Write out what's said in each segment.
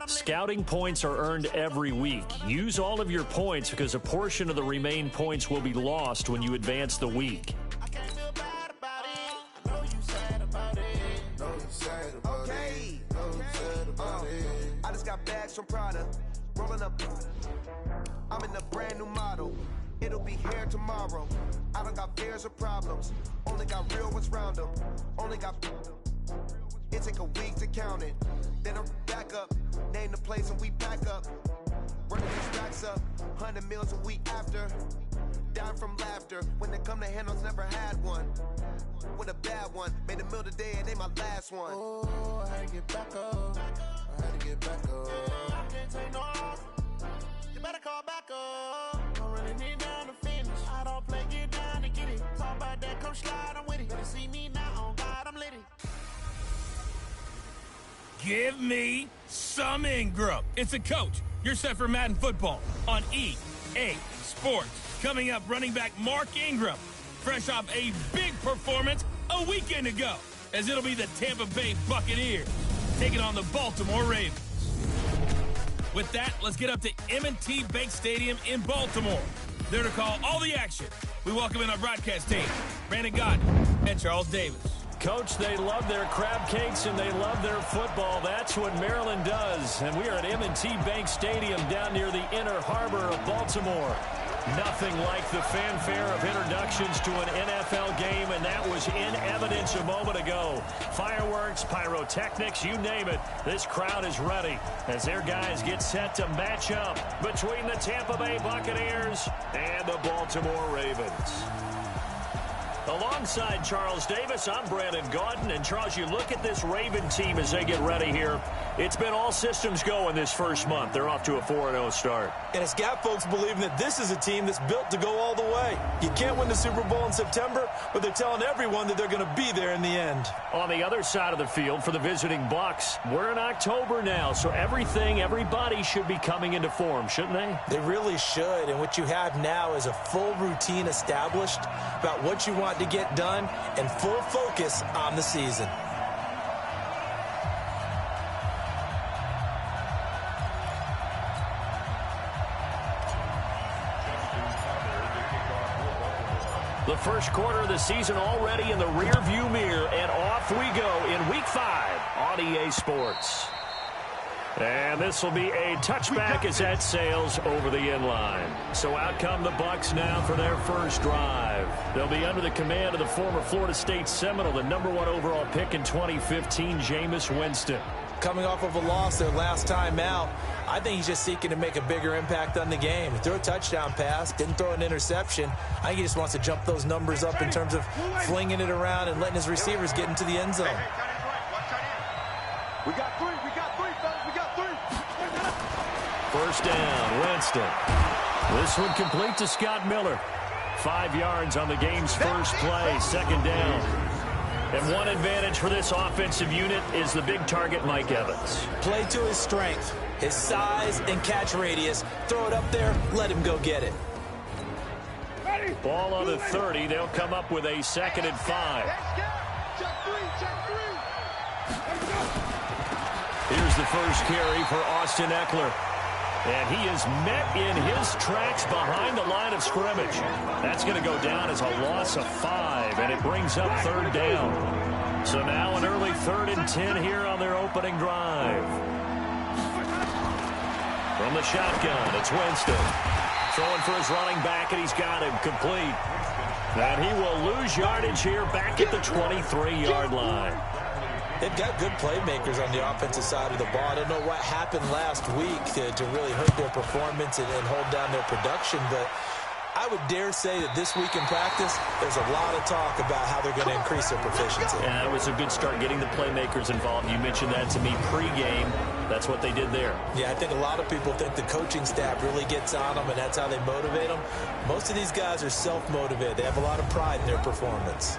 Scouting points are earned every week. Use all of your points because a portion of the remaining points will be lost when you advance the week. I just got bags from Prada, rolling up. I'm in a brand new model. It'll be here tomorrow. I don't got fears or problems. Only got real ones round them. Only got. It take a week to count it. Then I'm back up. Name the place and we pack up. Running these racks up. 100 meals a week after. Down from laughter. When they come to handles, never had one. With a bad one. Made a meal today and they my last one. Oh, I had to get back up. I had to get back up. I can't take no off. You better call back up. Don't really need down to finish. I don't play, get down to get it. Talk about that, come slide, I'm with it. Better see me now, on God, I'm litty. Give me some Ingram. It's a coach. You're set for Madden football on EA Sports. Coming up, running back Mark Ingram, fresh off a big performance a weekend ago, as it'll be the Tampa Bay Buccaneers taking on the Baltimore Ravens. With that, let's get up to M&T Bank Stadium in Baltimore. There to call all the action, we welcome in our broadcast team, Brandon Godden and Charles Davis. Coach, they love their crab cakes and they love their football. That's what Maryland does. And we are at M&T Bank Stadium down near the Inner Harbor of Baltimore. Nothing like the fanfare of introductions to an NFL game, and that was in evidence a moment ago. Fireworks, pyrotechnics, you name it. This crowd is ready as their guys get set to match up between the Tampa Bay Buccaneers and the Baltimore Ravens. Alongside Charles Davis, I'm Brandon Gaudin. And, Charles, you look at this Raven team as they get ready here. It's been all systems go in this first month. They're off to a 4-0 start. And it's got folks believing that this is a team that's built to go all the way. You can't win the Super Bowl in September, but they're telling everyone that they're going to be there in the end. On the other side of the field for the visiting Bucs, we're in October now, so everybody should be coming into form, shouldn't they? They really should, and what you have now is a full routine established about what you want to get done and full focus on the season. The first quarter of the season already in the rearview mirror, and off we go in Week 5 on EA Sports. And this will be a touchback as that sails over the inline. So out come the Bucs now for their first drive. They'll be under the command of the former Florida State Seminole, the #1 overall pick in 2015, Jameis Winston. Coming off of a loss their last time out, I think he's just seeking to make a bigger impact on the game. He threw a touchdown pass, didn't throw an interception. I think he just wants to jump those numbers up in terms of flinging it around and letting his receivers get into the end zone. We got three, fellas, we got three. First down, Winston. This one complete to Scott Miller. 5 yards on the game's first play, second down. And one advantage for this offensive unit is the big target, Mike Evans. Play to his strength, his size and catch radius. Throw it up there, let him go get it. Ball on the 30. They'll come up with a 2nd and 5. Here's the first carry for Austin Eckler. And he is met in his tracks behind the line of scrimmage. That's going to go down as a loss of 5, and it brings up 3rd down. So now an early 3rd and 10 here on their opening drive. From the shotgun, it's Winston. Throwing for his running back, and he's got him complete. And he will lose yardage here back at the 23-yard line. They've got good playmakers on the offensive side of the ball. I don't know what happened last week to really hurt their performance and hold down their production, but I would dare say that this week in practice, there's a lot of talk about how they're going to increase their proficiency. Yeah, it was a good start getting the playmakers involved. You mentioned that to me pregame. That's what they did there. Yeah, I think a lot of people think the coaching staff really gets on them, and that's how they motivate them. Most of these guys are self-motivated. They have a lot of pride in their performance.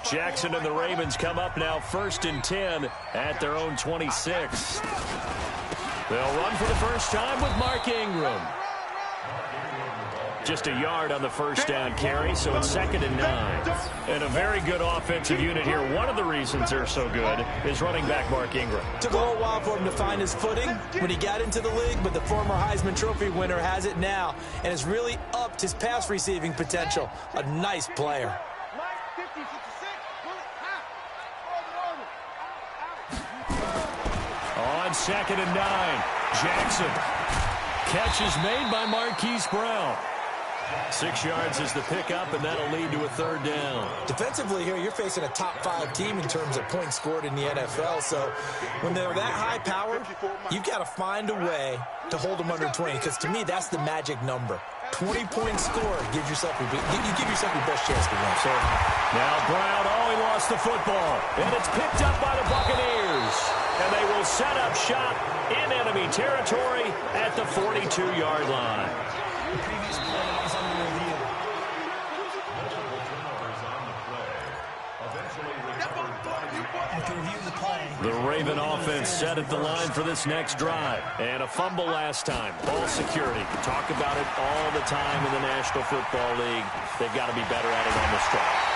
Jackson and the Ravens come up now 1st and 10 at their own 26. They'll run for the first time with Mark Ingram. Just a yard on the first down carry, so it's 2nd and 9. And a very good offensive unit here. One of the reasons they're so good is running back Mark Ingram. Took a little while for him to find his footing when he got into the league, but the former Heisman Trophy winner has it now and has really upped his pass receiving potential. A nice player. On 2nd and 9, Jackson. Catch is made by Marquise Brown. 6 yards is the pickup, and that'll lead to a 3rd down. Defensively here, you're facing a top-5 team in terms of points scored in the NFL, so when they're that high-powered, you've got to find a way to hold them under 20, because to me, that's the magic number. 20-point score, you give yourself your best chance to win. So now Brown, he lost the football, and it's picked up by the Buccaneers. And they will set up shop in enemy territory at the 42-yard line. The previous play is under review. After reviewing the play, The Raven offense set at the line for this next drive. And a fumble last time. Ball security. We talk about it all the time in the National Football League. They've got to be better at it on this drive.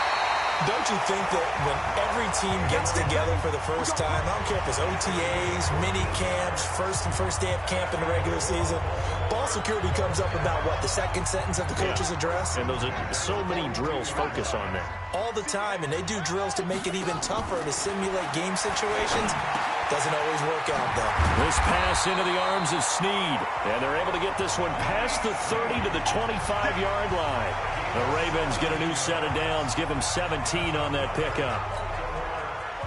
Don't you think that when every team gets together for the first time, I don't care if it's OTAs, mini camps, first day of camp in the regular season, ball security comes up about what, the second sentence of the coach's address? And those are so many drills focus on that. All the time, and they do drills to make it even tougher to simulate game situations. Doesn't always work out, though. This pass into the arms of Snead, and they're able to get this one past the 30 to the 25-yard line. The Ravens get a new set of downs, give them 17 on that pickup.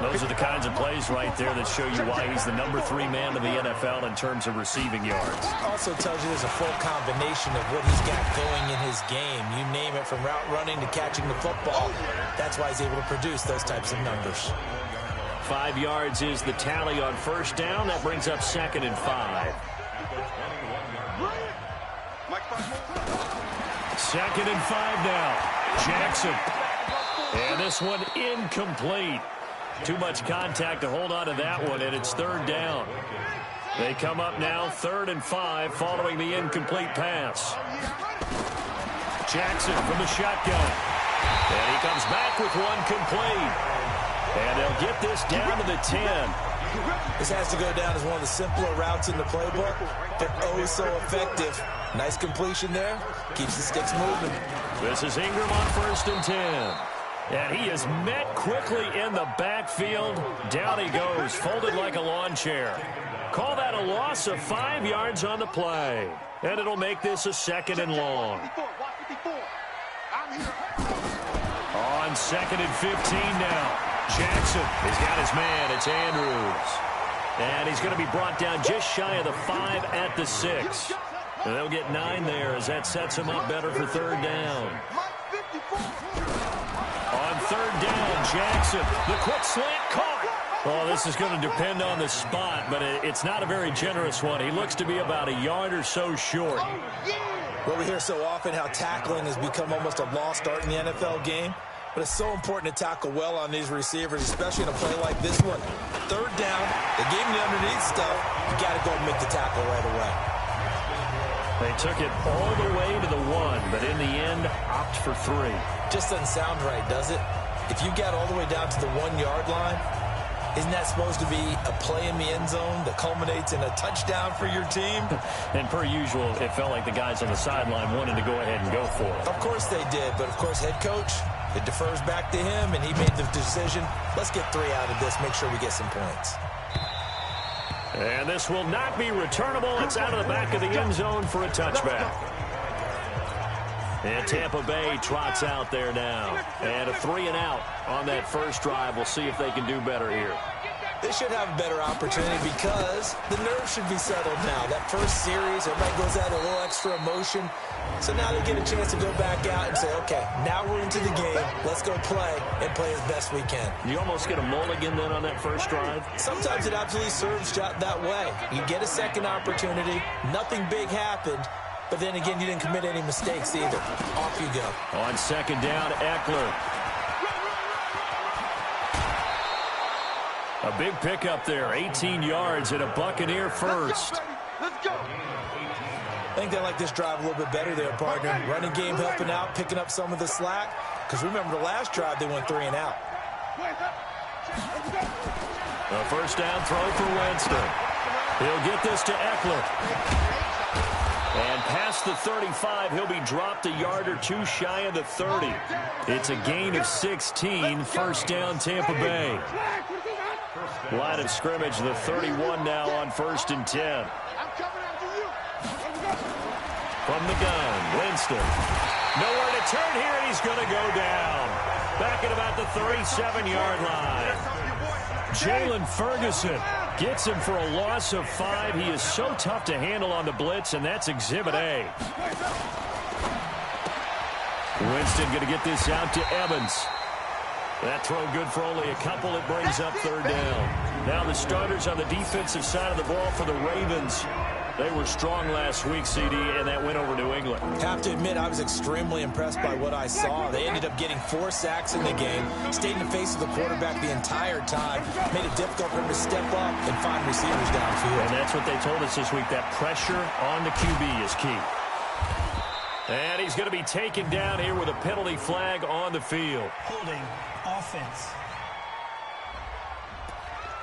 Those are the kinds of plays right there that show you why he's the #3 man of the NFL in terms of receiving yards. Also tells you there's a full combination of what he's got going in his game. You name it, from route running to catching the football. That's why he's able to produce those types of numbers. 5 yards is the tally on first down. That brings up 2nd and 5. 2nd and 5 now. Jackson. And this one incomplete. Too much contact to hold on to that one, and it's 3rd down. They come up now 3rd and 5 following the incomplete pass. Jackson from the shotgun. And he comes back with one complete. And they'll get this down to the 10. This has to go down as one of the simpler routes in the playbook, but oh so effective. Nice completion there. Keeps the sticks moving. This is Ingram on 1st and 10. And he is met quickly in the backfield. Down he goes, folded like a lawn chair. Call that a loss of 5 yards on the play. And it'll make this a 2nd and long. On 2nd and 15 now. Jackson has got his man. It's Andrews. And he's going to be brought down just shy of the 5 at the 6. And they'll get 9 there as that sets him up better for 3rd down. On 3rd down, Jackson. The quick slant caught. Oh, this is going to depend on the spot, but it's not a very generous one. He looks to be about a yard or so short. Well, we hear so often how tackling has become almost a lost art in the NFL game. But it's so important to tackle well on these receivers, especially in a play like this one. 3rd down, they gave him the underneath stuff. You got to go and make the tackle right away. They took it all the way to the 1, but in the end, opt for 3. Just doesn't sound right, does it? If you got all the way down to the 1-yard line, isn't that supposed to be a play in the end zone that culminates in a touchdown for your team? And per usual, it felt like the guys on the sideline wanted to go ahead and go for it. Of course they did, but of course head coach, it defers back to him, and he made the decision. Let's get 3 out of this, make sure we get some points. And this will not be returnable. It's out of the back of the end zone for a touchback. And Tampa Bay trots out there now. And a 3 and out on that first drive. We'll see if they can do better here. They should have a better opportunity because the nerves should be settled now. That first series, everybody goes out a little extra emotion. So now they get a chance to go back out and say, okay, now we're into the game. Let's go play and play as best we can. You almost get a mulligan then on that first drive? Sometimes it absolutely serves that way. You get a second opportunity. Nothing big happened. But then again, you didn't commit any mistakes either. Off you go. On 2nd down, Eckler. A big pickup there, 18 yards and a Buccaneer first. Let's go. I think they like this drive a little bit better there, partner. Running game helping out, picking up some of the slack. Because remember the last drive, they went 3 and out. A first down throw for Winston. He'll get this to Eckler. And past the 35, he'll be dropped a yard or two shy of the 30. It's a gain of 16, first down Tampa Bay. Line of scrimmage, the 31 now on 1st and 10. From the gun, Winston. Nowhere to turn here, and he's going to go down. Back at about the 37-yard line. Jalen Ferguson gets him for a loss of 5. He is so tough to handle on the blitz, and that's Exhibit A. Winston going to get this out to Evans. That throw good for only a couple. It brings up 3rd down. Now the starters on the defensive side of the ball for the Ravens. They were strong last week, CD, and that went over New England. Have to admit, I was extremely impressed by what I saw. They ended up getting 4 sacks in the game, stayed in the face of the quarterback the entire time, made it difficult for him to step up and find receivers downfield. And that's what they told us this week, that pressure on the QB is key. And he's going to be taken down here with a penalty flag on the field. Holding offense.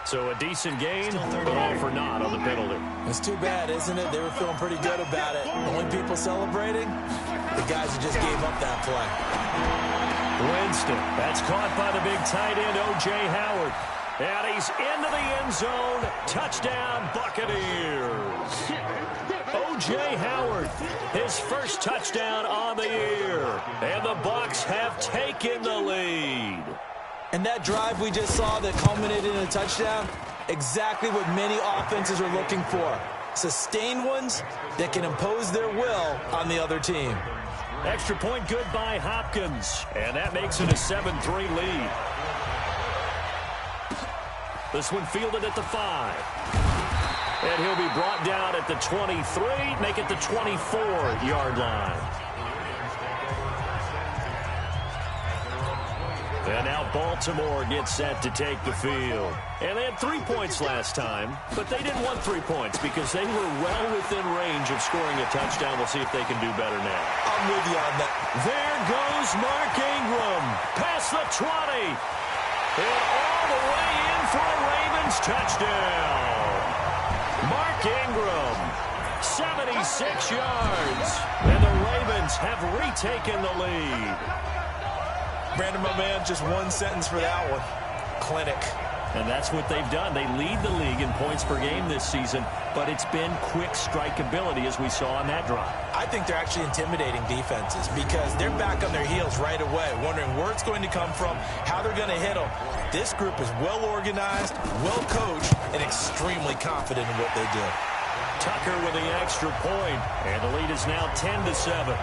So a decent gain, but all for naught on the penalty. It's too bad, isn't it? They were feeling pretty good about it. Only people celebrating, the guys who just gave up that play. Winston, that's caught by the big tight end, O.J. Howard. And he's into the end zone. Touchdown, Buccaneers. O.J. Howard, his first touchdown on the year. And the Bucs have taken the lead. And that drive we just saw that culminated in a touchdown, exactly what many offenses are looking for. Sustained ones that can impose their will on the other team. Extra point good by Hopkins. And that makes it a 7-3 lead. This one fielded at the 5. And he'll be brought down at the 23, make it the 24-yard line. And now Baltimore gets set to take the field. And they had 3 points last time, but they didn't want 3 points because they were well within range of scoring a touchdown. We'll see if they can do better now. I'm with you on that. There goes Mark Ingram, past the 20. And all the way in for a Ravens touchdown. Mark Ingram, 76 yards. And the Ravens have retaken the lead. Brandon, my man, just one sentence for that one. Clinic. And that's what they've done. They lead the league in points per game this season, but it's been quick strikeability as we saw on that drive. I think they're actually intimidating defenses because they're back on their heels right away, wondering where it's going to come from, how they're going to hit them. This group is well organized, well coached, and extremely confident in what they do. Tucker with the extra point, and the lead is now 10-7.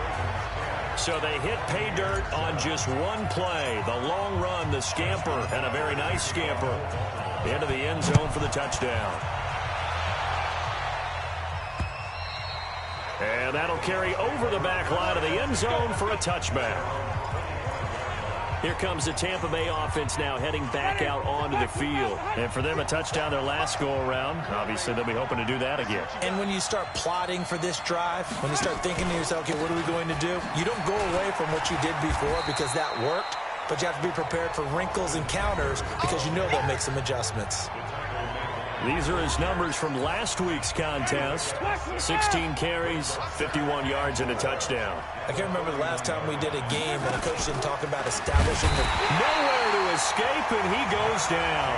So they hit pay dirt on just one play. The long run, the scamper, and a very nice scamper into the end zone for the touchdown. And that'll carry over the back line of the end zone for a touchback. Here comes the Tampa Bay offense now heading back out onto the field. And for them, a touchdown their last go-around. Obviously, they'll be hoping to do that again. And when you start plotting for this drive, when you start thinking to yourself, okay, what are we going to do? You don't go away from what you did before because that worked, but you have to be prepared for wrinkles and counters because you know they'll make some adjustments. These are his numbers from last week's contest. 16 carries, 51 yards, and a touchdown. I can't remember the last time we did a game and a coach didn't talk about establishing the... Nowhere to escape, and he goes down.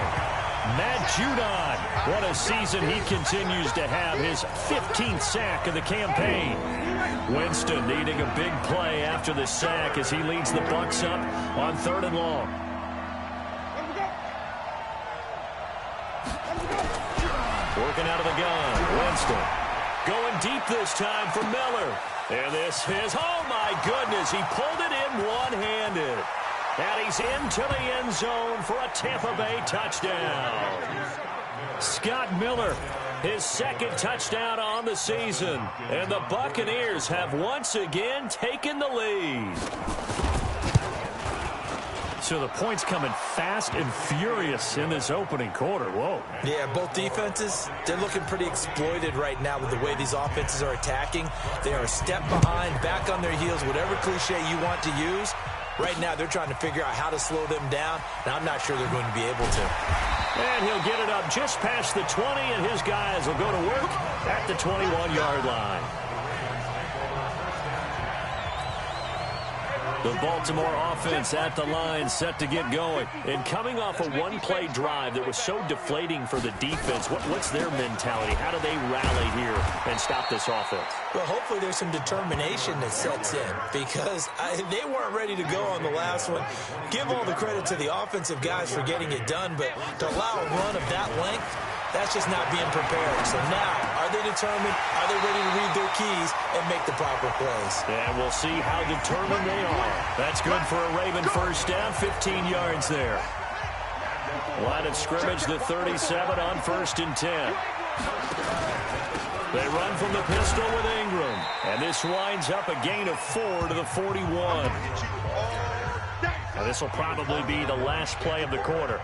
Matt Judon, what a season he continues to have. His 15th sack of the campaign. Winston needing a big play after the sack as he leads the Bucs up on 3rd and long. Working out of the gun, Winston. Going deep this time for Miller. And this is, oh my goodness, he pulled it in one-handed. And he's into the end zone for a Tampa Bay touchdown. Scott Miller, his 2nd touchdown on the season. And the Buccaneers have once again taken the lead. So the points coming fast and furious in this opening quarter. Whoa. Yeah, both defenses, they're looking pretty exploited right now with the way these offenses are attacking. They are a step behind, back on their heels, whatever cliche you want to use. Right now, they're trying to figure out how to slow them down, and I'm not sure they're going to be able to. And he'll get it up just past the 20, and his guys will go to work at the 21-yard line. The Baltimore offense at the line, set to get going. And coming off a one-play drive that was so deflating for the defense, what's their mentality? How do they rally here and stop this offense? Well, hopefully there's some determination that sets in because they weren't ready to go on the last one. Give all the credit to the offensive guys for getting it done, but to allow a run of that length, that's just not being prepared. So now, are they determined? Are they ready to read their keys and make the proper plays? And we'll see how determined they are. That's good for a Raven first down, 15 yards there. Line of scrimmage, the 37 on 1st and 10. They run from the pistol with Ingram. And this winds up a gain of 4 to the 41. Now this will probably be the last play of the quarter.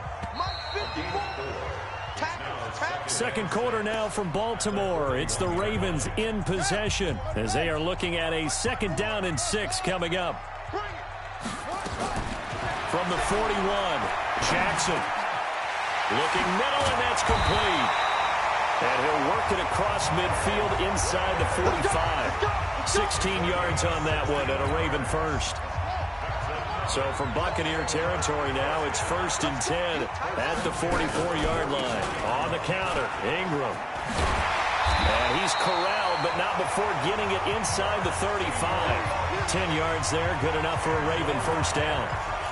Second quarter now from Baltimore. It's the Ravens in possession as they are looking at a 2nd down and 6 coming up. From the 41, Jackson looking middle, and that's complete. And he'll work it across midfield inside the 45. 16 yards on that one and a Raven first. So from Buccaneer territory now, it's 1st and 10 at the 44-yard line. On the counter, Ingram. And he's corralled, but not before getting it inside the 35. 10 yards there, good enough for a Raven first down.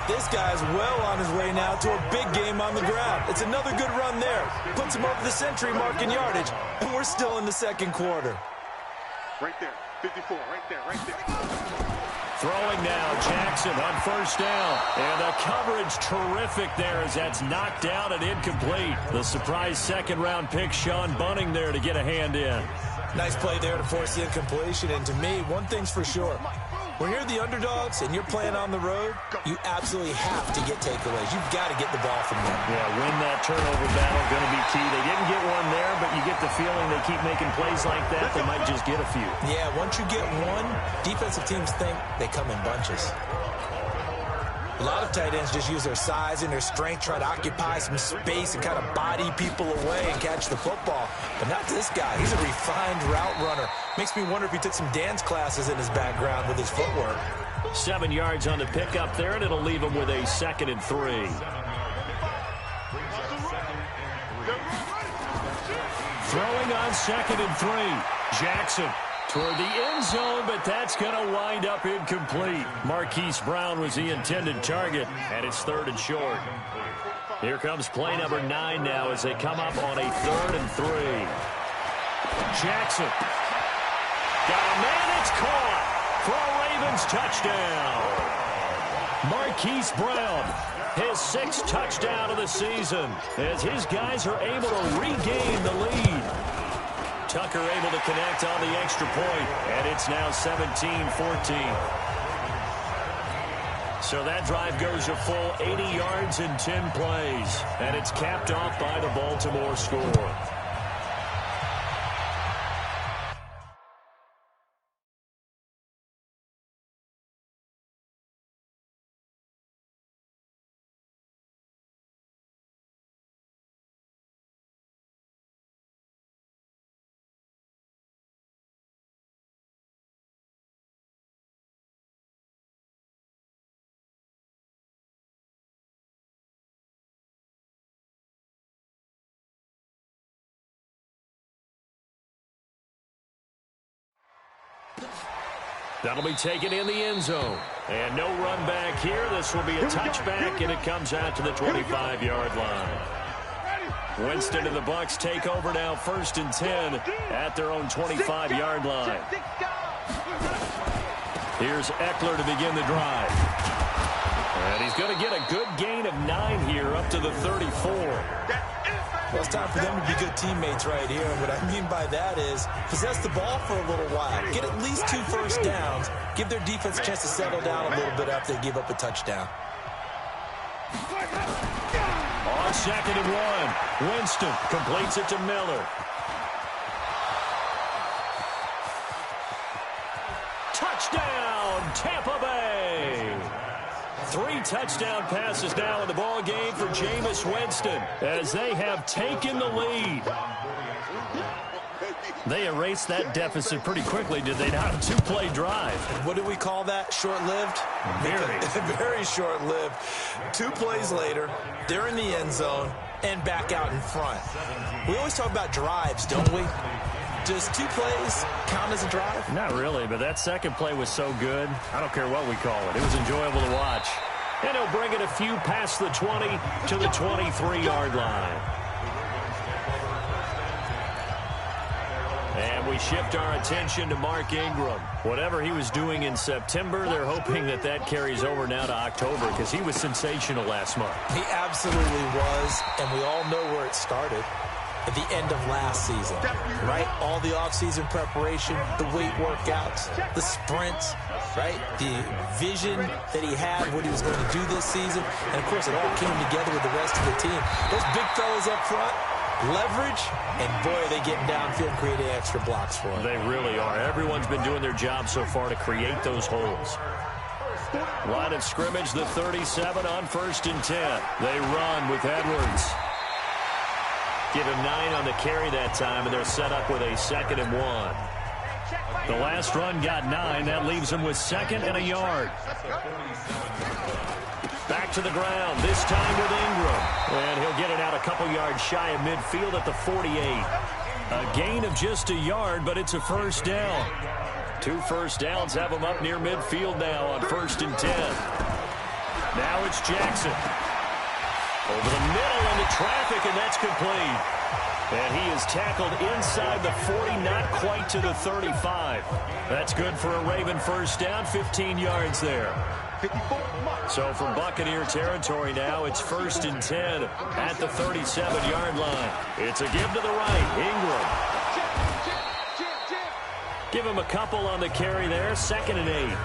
This guy's well on his way now to a big game on the ground. It's another good run there. Puts him over the century mark in yardage, and we're still in the second quarter. Right there, 54, right there. Throwing now, Jackson on 1st down. And the coverage terrific there as that's knocked down and incomplete. The surprise 2nd-round pick, Sean Bunning there to get a hand in. Nice play there to force the incompletion. And to me, one thing's for sure. When you're the underdogs and you're playing on the road, you absolutely have to get takeaways. You've got to get the ball from them. Yeah, win that turnover battle, going to be key. They didn't get one there, but you get the feeling they keep making plays like that, they might just get a few. Yeah, once you get one, defensive teams think they come in bunches. A lot of tight ends just use their size and their strength, try to occupy some space and kind of body people away and catch the football. But not this guy. He's a refined route runner. Makes me wonder if he took some dance classes in his background with his footwork. 7 yards on the pickup there, and it'll leave him with a 2nd and 3. Throwing on 2nd and 3. Jackson toward the end zone, but that's going to wind up incomplete. Marquise Brown was the intended target, and it's 3rd and short. Here comes play number 9 now as they come up on a 3rd and 3. Jackson. Got a man, it's caught for a Ravens touchdown. Marquise Brown, his 6th touchdown of the season as his guys are able to regain the lead. Tucker able to connect on the extra point, and it's now 17-14. So that drive goes a full 80 yards in 10 plays, and it's capped off by the Baltimore score. That'll be taken in the end zone. And no run back here. This will be a touchback, and it comes out to the 25-yard line. Winston and the Bucs take over now 1st and 10 at their own 25-yard line. Here's Eckler to begin the drive. And he's going to get a good gain of 9 here up to the 34. Well, it's time for them to be good teammates right here. And what I mean by that is possess the ball for a little while. Get at least 2 first downs. Give their defense a chance to settle down a little bit after they give up a touchdown. 2nd and 1. Winston completes it to Miller. Touchdown, Tampa Bay! 3 touchdown passes now in the ball game for Jameis Winston as they have taken the lead. They erased that deficit pretty quickly, did they not? A 2-play drive. What do we call that? Short-lived? Very short-lived. 2 plays later, they're in the end zone and back out in front. We always talk about drives, don't we? Does 2 plays count as a drive? Not really, but that second play was so good. I don't care what we call it. It was enjoyable to watch. And he'll bring it a few past the 20 to the 23-yard line. And we shift our attention to Mark Ingram. Whatever he was doing in September, they're hoping that that carries over now to October because he was sensational last month. He absolutely was, and we all know where it started. At the end of last season, right? All the offseason preparation, the weight workouts, the sprints, right? The vision that he had, what he was going to do this season. And, of course, it all came together with the rest of the team. Those big fellas up front, leverage, and, boy, are they getting downfield and creating extra blocks for him. They really are. Everyone's been doing their job so far to create those holes. Line of scrimmage, the 37 on 1st and 10. They run with Edwards. Give him 9 on the carry that time, and they're set up with a 2nd and 1. The last run got 9. That leaves him with 2nd and a yard. Back to the ground, this time with Ingram. And he'll get it out a couple yards shy of midfield at the 48. A gain of just a yard, but it's a first down. 2 first downs have him up near midfield now on 1st and 10. Now it's Jackson. Over the middle into traffic, and that's complete. And he is tackled inside the 40, not quite to the 35. That's good for a Raven first down, 15 yards there. So from Buccaneer territory now, it's 1st and 10 at the 37-yard line. It's a give to the right, Ingram. Give him a couple on the carry there, 2nd and 8.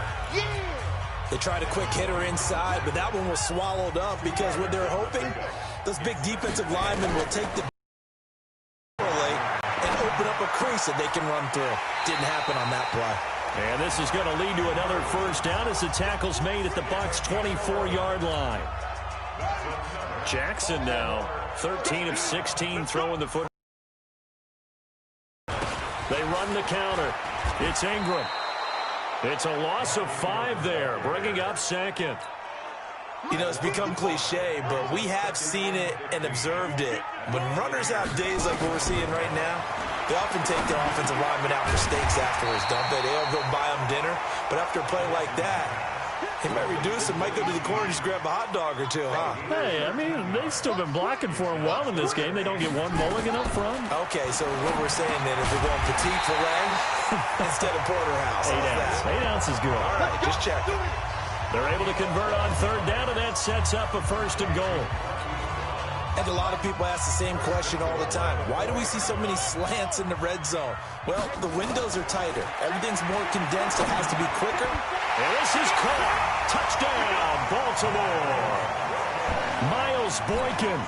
They tried a quick hitter inside, but that one was swallowed up because what they're hoping, those big defensive linemen will take the and open up a crease that they can run through. Didn't happen on that play. And this is going to lead to another first down as the tackle's made at the Bucs' 24-yard line. Jackson now, 13 of 16 throwing the foot. They run the counter. It's Ingram. It's a loss of 5 there, bringing up 2nd. You know, it's become cliche, but we have seen it and observed it. When runners have days like what we're seeing right now, they often take their offensive linemen out for steaks afterwards, don't they? They'll go buy them dinner, but after a play like that, he might reduce and might go to the corner and just grab a hot dog or two, huh? Hey, I mean, they've still been blocking for him well in this game. They don't get one mulligan up front. Okay, so what we're saying then is we're going petite filet instead of porterhouse. 8 ounces. 8 ounces good. All right, just checking. They're able to convert on 3rd down, and that sets up a 1st and goal. And a lot of people ask the same question all the time. Why do we see so many slants in the red zone? Well, the windows are tighter. Everything's more condensed. It has to be quicker. And this is caught. Touchdown, Baltimore. Miles Boykin,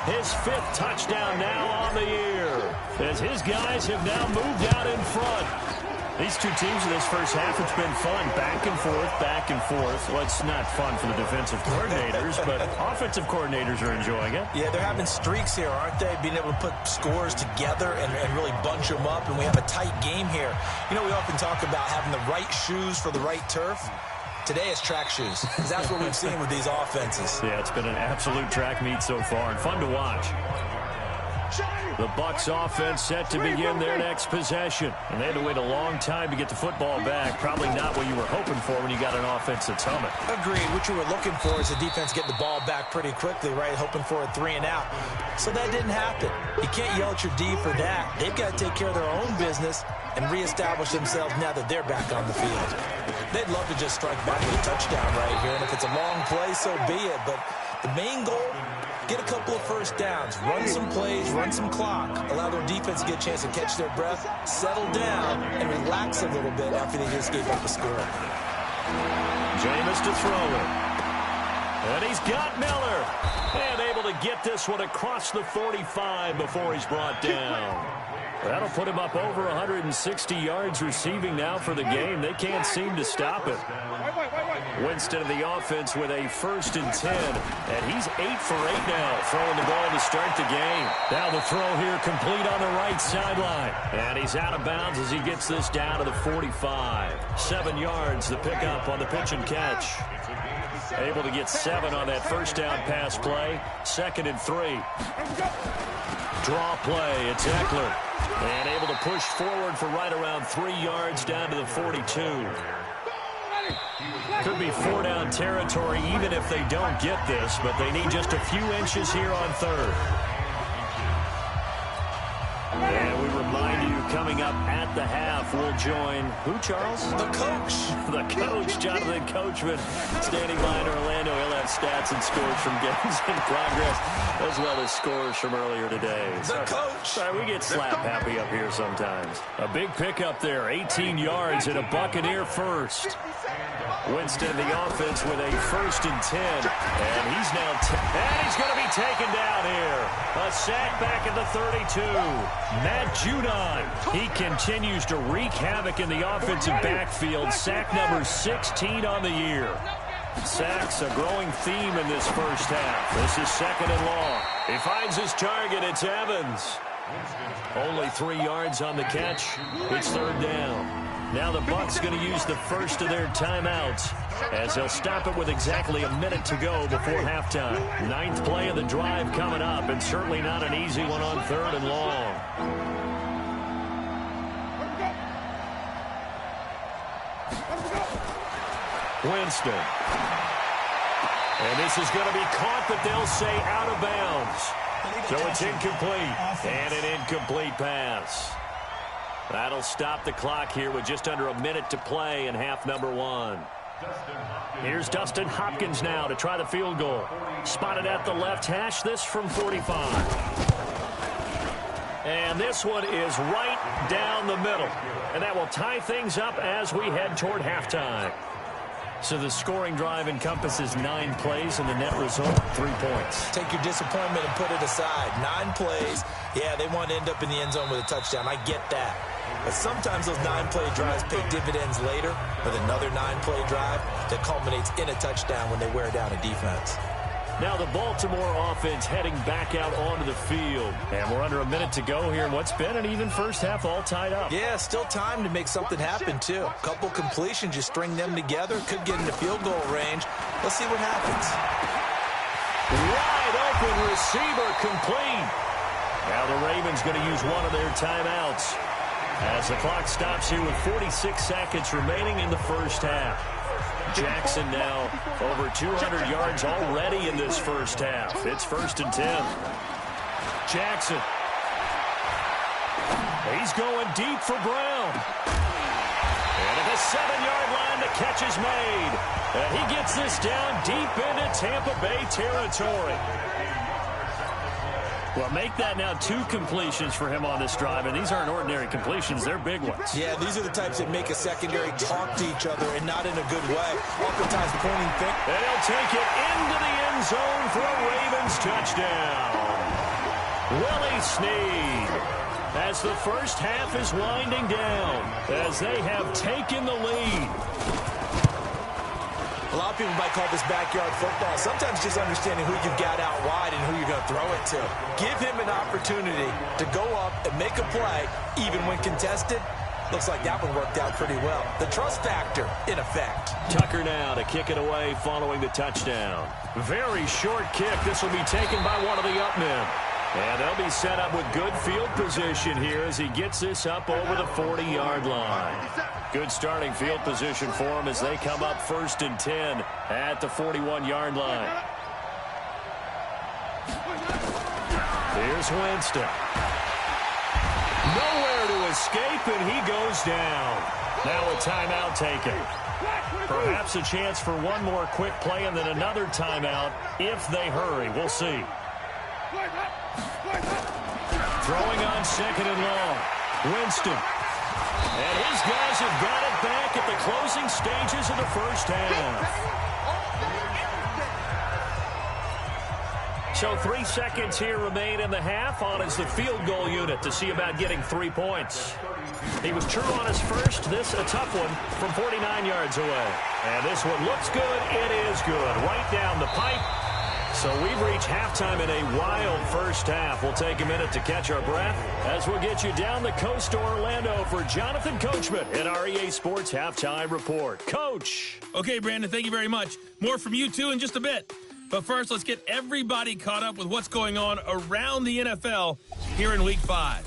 his 5th touchdown now on the year, as his guys have now moved out in front. These two teams in this first half, it's been fun. Back and forth, back and forth. Well, it's not fun for the defensive coordinators, but offensive coordinators are enjoying it. Yeah, they're having streaks here, aren't they? Being able to put scores together and really bunch them up, and we have a tight game here. You know, we often talk about having the right shoes for the right turf. Today it's track shoes, because that's what we've seen with these offenses. Yeah, it's been an absolute track meet so far, and fun to watch. The Bucs offense set to begin their next possession. And they had to wait a long time to get the football back. Probably not what you were hoping for when you got an offense that's humming. Agreed. What you were looking for is the defense getting the ball back pretty quickly, right? Hoping for a 3 and out. So that didn't happen. You can't yell at your D for that. They've got to take care of their own business and reestablish themselves now that they're back on the field. They'd love to just strike back with a touchdown right here. And if it's a long play, so be it. But the main goal, get a couple of first downs, run some plays, run some clock, allow their defense to get a chance to catch their breath, settle down, and relax a little bit after they just gave up a score. Jameis to throw it. And he's got Miller. And able to get this one across the 45 before he's brought down. That'll put him up over 160 yards receiving now for the game. They can't seem to stop it. Winston of the offense with a 1st and 10. And he's 8 for 8 now, throwing the ball to start the game. Now the throw here complete on the right sideline. And he's out of bounds as he gets this down to the 45. 7 yards, the pickup on the pitch and catch. Able to get 7 on that first down pass play. 2nd and 3. Draw play. It's Eckler. And able to push forward for right around 3 yards down to the 42. Could be 4-down territory even if they don't get this, but they need just a few inches here on 3rd. And we remind you, coming up at the half, we'll join who, Charles? The coach. The coach, Jonathan Coachman, standing by in Orlando. He'll have stats and scores from games in progress, as well as scores from earlier today. The coach. Sorry, we get slap happy up here sometimes. A big pickup there, 18 yards and a Buccaneer first. Winston, the offense, with a 1st and 10. And he's now and he's going to be taken down here. A sack back at the 32. Matt Judon. He continues to wreak havoc in the offensive backfield. Sack number 16 on the year. Sacks a growing theme in this first half. This is 2nd and long. He finds his target. It's Evans. Only 3 yards on the catch. It's 3rd down. Now the Bucs going to use the first of their timeouts as they'll stop it with exactly a minute to go before halftime. 9th play of the drive coming up, and certainly not an easy one on 3rd and long. Winston. And this is going to be caught, but they'll say out of bounds. So it's incomplete. And an incomplete pass. That'll stop the clock here with just under a minute to play in half number 1. Here's Dustin Hopkins now to try the field goal. Spotted at the left hash, this from 45. And this one is right down the middle. And that will tie things up as we head toward halftime. So the scoring drive encompasses 9 plays, and the net result, 3 points. Take your disappointment and put it aside. 9 plays. Yeah, they want to end up in the end zone with a touchdown. I get that. But sometimes those 9-play drives pay dividends later with another 9-play drive that culminates in a touchdown when they wear down a defense. Now the Baltimore offense heading back out onto the field. And we're under a minute to go here in what's been an even first half, all tied up. Yeah, still time to make something happen, too. A couple completions, just string them together. Could get into field goal range. Let's see what happens. Wide open receiver complete. Now the Ravens going to use one of their timeouts as the clock stops here with 46 seconds remaining in the first half. Jackson now over 200 yards already in this first half. It's 1st and 10. Jackson. He's going deep for Brown. And at the 7-yard line, the catch is made. And he gets this down deep into Tampa Bay territory. Well, make that now 2 completions for him on this drive, and these aren't ordinary completions. They're big ones. Yeah, these are the types that make a secondary talk to each other and not in a good way. Oftentimes pointing finger. And he'll take it into the end zone for a Ravens touchdown. Willie Snead, as the first half is winding down, as they have taken the lead. A lot of people might call this backyard football. Sometimes just understanding who you've got out wide and who you're going to throw it to. Give him an opportunity to go up and make a play, even when contested. Looks like that one worked out pretty well. The trust factor, in effect. Tucker now to kick it away following the touchdown. Very short kick. This will be taken by one of the up men. And they'll be set up with good field position here as he gets this up over the 40-yard line. Good starting field position for him as they come up 1st and 10 at the 41-yard line. Here's Winston. Nowhere to escape, and he goes down. Now a timeout taken. Perhaps a chance for one more quick play and then another timeout if they hurry. We'll see. Throwing on 2nd and long. Winston. And his guys have got it back at the closing stages of the first half. So 3 seconds here remain in the half. On is the field goal unit to see about getting 3 points. He was true on his first. This a tough one from 49 yards away. And this one looks good. It is good. Right down the pipe. So we've reached halftime in a wild first half. We'll take a minute to catch our breath as we'll get you down the coast to Orlando for Jonathan Coachman in our EA Sports Halftime Report. Coach. Okay, Brandon, thank you very much. More from you, too, in just a bit. But first, let's get everybody caught up with what's going on around the NFL here in Week 5.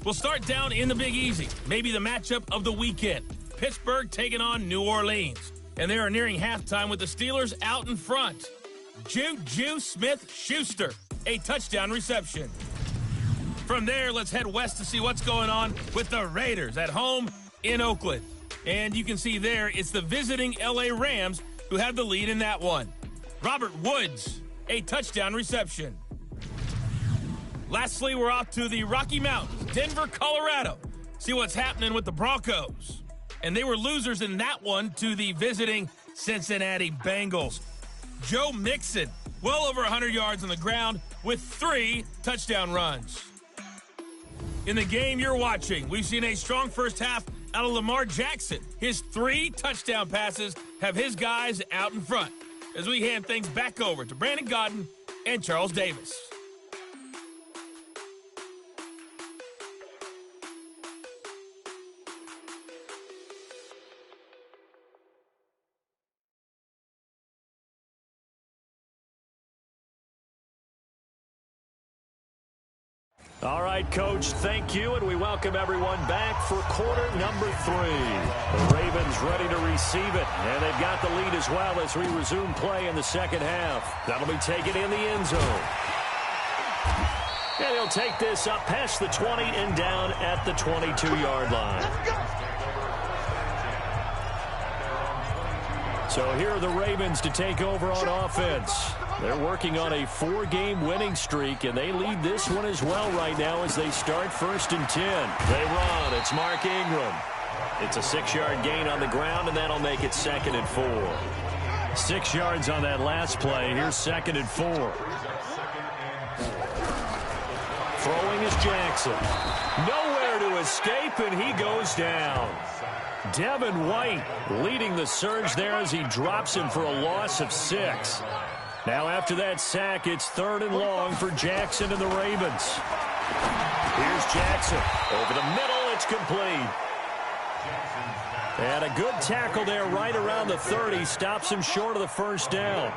We'll start down in the Big Easy, maybe the matchup of the weekend. Pittsburgh taking on New Orleans. And they are nearing halftime with the Steelers out in front. Juju Smith-Schuster, a touchdown reception. From there, let's head west to see what's going on with the Raiders at home in Oakland. And you can see there, it's the visiting L.A. Rams who have the lead in that one. Robert Woods, a touchdown reception. Lastly, we're off to the Rocky Mountains, Denver, Colorado. See what's happening with the Broncos. And they were losers in that one to the visiting Cincinnati Bengals. Joe Mixon, well over 100 yards on the ground with 3 touchdown runs. In the game you're watching, we've seen a strong first half out of Lamar Jackson. His 3 touchdown passes have his guys out in front as we hand things back over to Brandon Godden and Charles Davis. All right, Coach, thank you, and we welcome everyone back for quarter number 3. The Ravens ready to receive it, and they've got the lead as well as we resume play in the second half. That'll be taken in the end zone. And he'll take this up past the 20 and down at the 22-yard line. So here are the Ravens to take over on offense. They're working on a 4-game winning streak, and they lead this one as well right now as they start 1st and 10. They run. It's Mark Ingram. It's a 6-yard gain on the ground, and that'll make it 2nd and 4. 6 yards on that last play. Here's 2nd and 4. Throwing is Jackson. Nowhere to escape, and he goes down. Devin White leading the surge there as he drops him for a loss of 6. Now after that sack, it's 3rd and long for Jackson and the Ravens. Here's Jackson. Over the middle, it's complete. And a good tackle there right around the 30. Stops him short of the first down.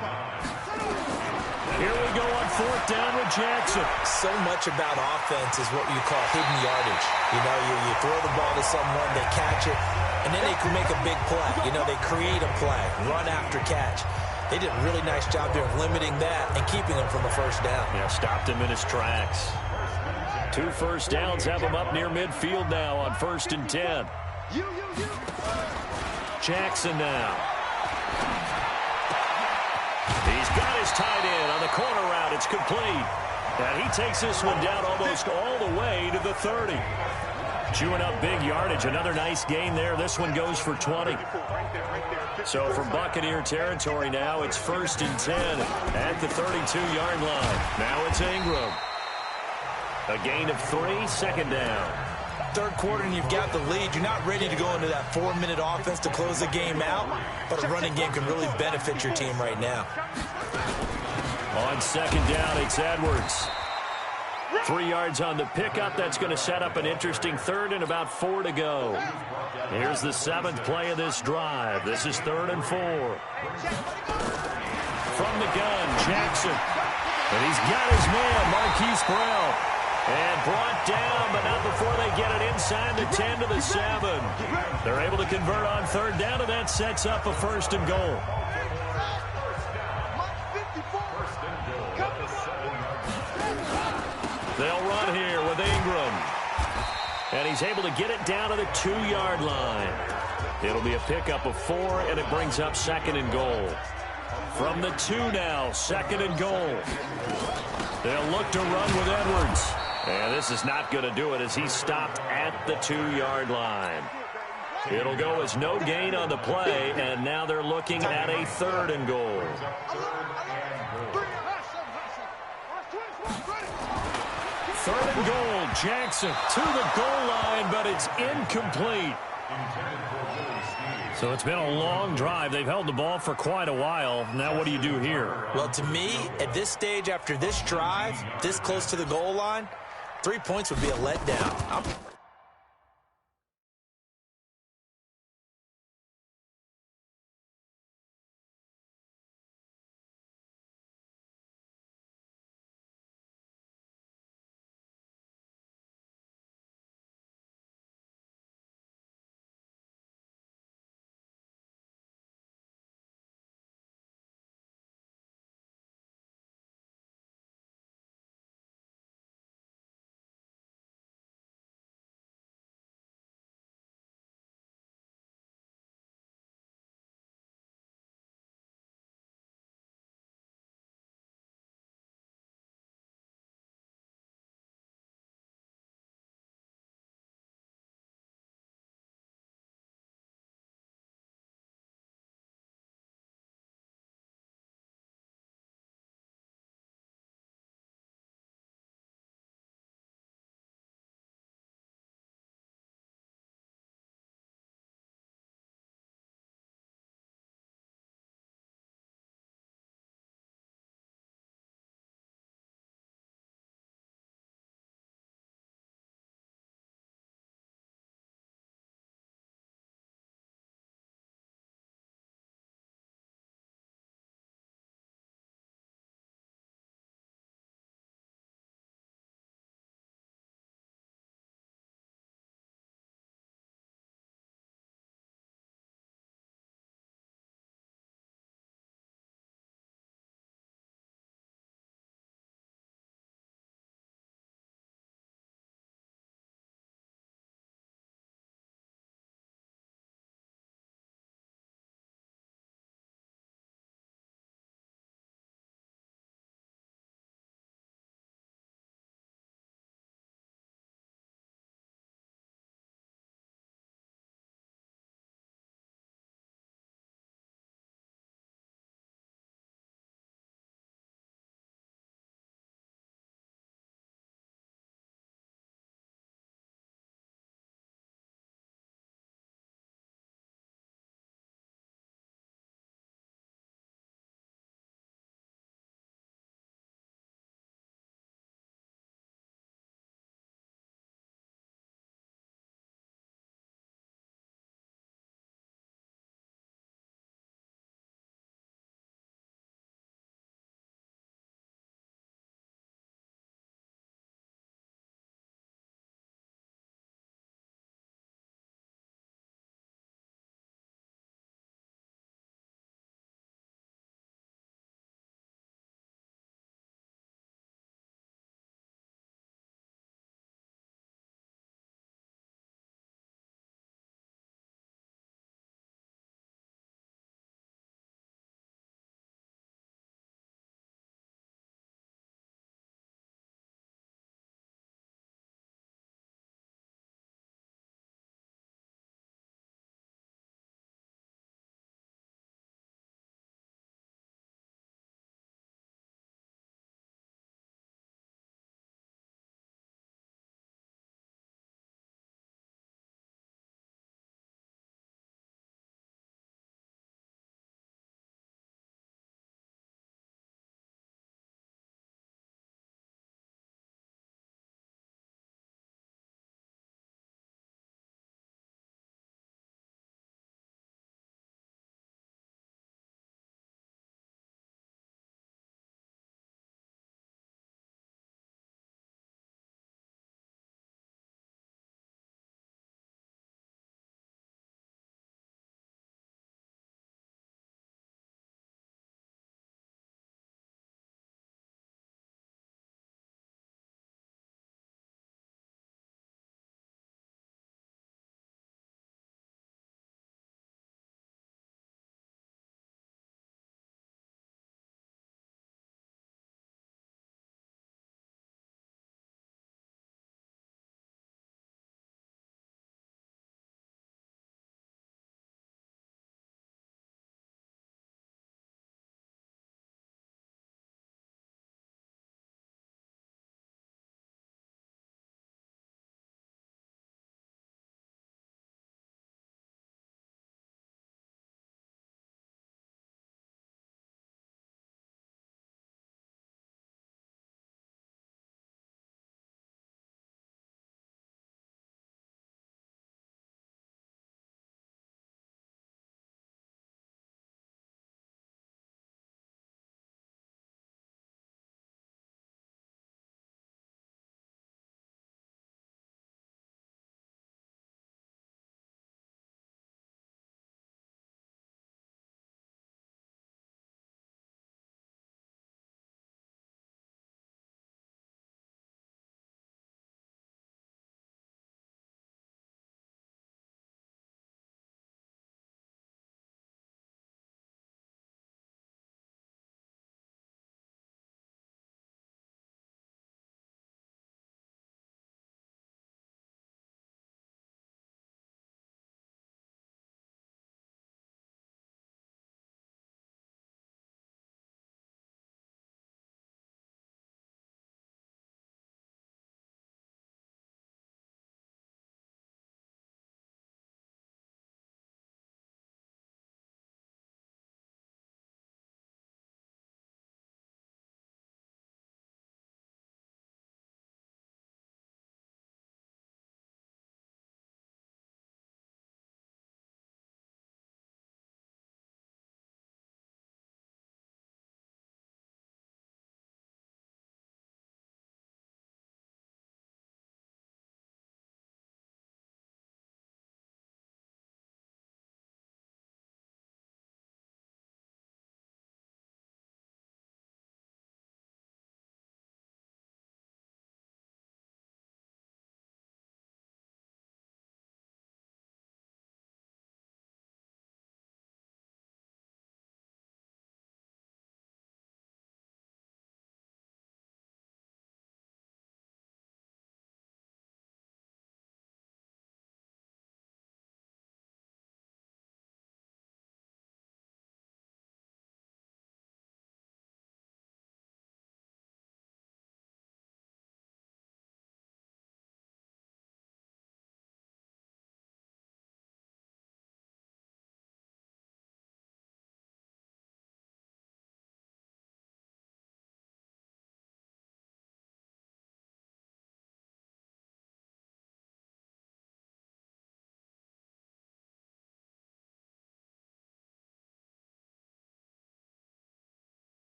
Here we go on 4th down with Jackson. So much about offense is what you call hidden yardage. You know, you throw the ball to someone, they catch it, and then they can make a big play. You know, they create a play, run after catch. They did a really nice job there of limiting that and keeping him from a first down. Yeah, stopped him in his tracks. 2 first downs have him up near midfield now on 1st and 10. Jackson now. He's got his tight end on the corner route. It's complete. And he takes this one down almost all the way to the 30. Chewing up big yardage. Another nice gain there. This one goes for 20. So from Buccaneer territory now, it's 1st and 10 at the 32-yard line. Now it's Ingram. A gain of 3, 2nd down. 3rd quarter and you've got the lead. You're not ready to go into that 4-minute offense to close the game out, but a running game can really benefit your team right now. On 2nd down, it's Edwards. 3 yards on the pickup. That's going to set up an interesting 3rd and about 4 to go. Here's the 7th play of this drive. This is 3rd and 4. From the gun, Jackson. And he's got his man, Marquise Brown. And brought down, but not before they get it inside the 10 to the 7. They're able to convert on 3rd down, and that sets up a 1st and goal. They'll run here with Ingram. And he's able to get it down to the 2-yard line. It'll be a pickup of 4, and it brings up 2nd and goal. From the 2 now, 2nd and goal. They'll look to run with Edwards. And this is not going to do it as he's stopped at the 2-yard line. It'll go as no gain on the play, and now they're looking at a 3rd and goal. Third and goal. Jackson to the goal line, but it's incomplete. So it's been a long drive. They've held the ball for quite a while. Now what do you do here? Well, to me, at this stage, after this drive, this close to the goal line, 3 points would be a letdown.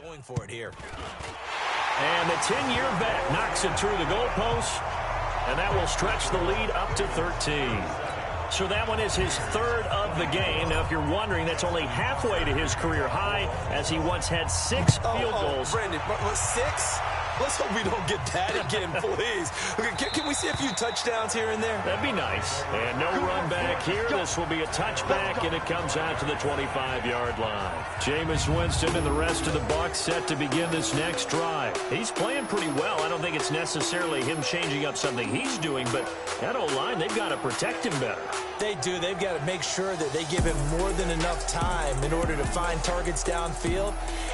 going for it here. And the 10-year vet knocks it through the goalpost, and that will stretch the lead up to 13. So that one is his third of the game. Now, if you're wondering, that's only halfway to his career high, as he once had 6 field goals. Brandon, what, 6? Let's hope we don't get that again, please. Can we see a few touchdowns here and there? That'd be nice. And no run back here. This will be a touchback, and it comes out to the 25-yard line. Jameis Winston and the rest of the Bucs set to begin this next drive. He's playing pretty well. I don't think it's necessarily him changing up something he's doing, but that O-line, they've got to protect him better. They do. They've got to make sure that they give him more than enough time in order to find targets downfield.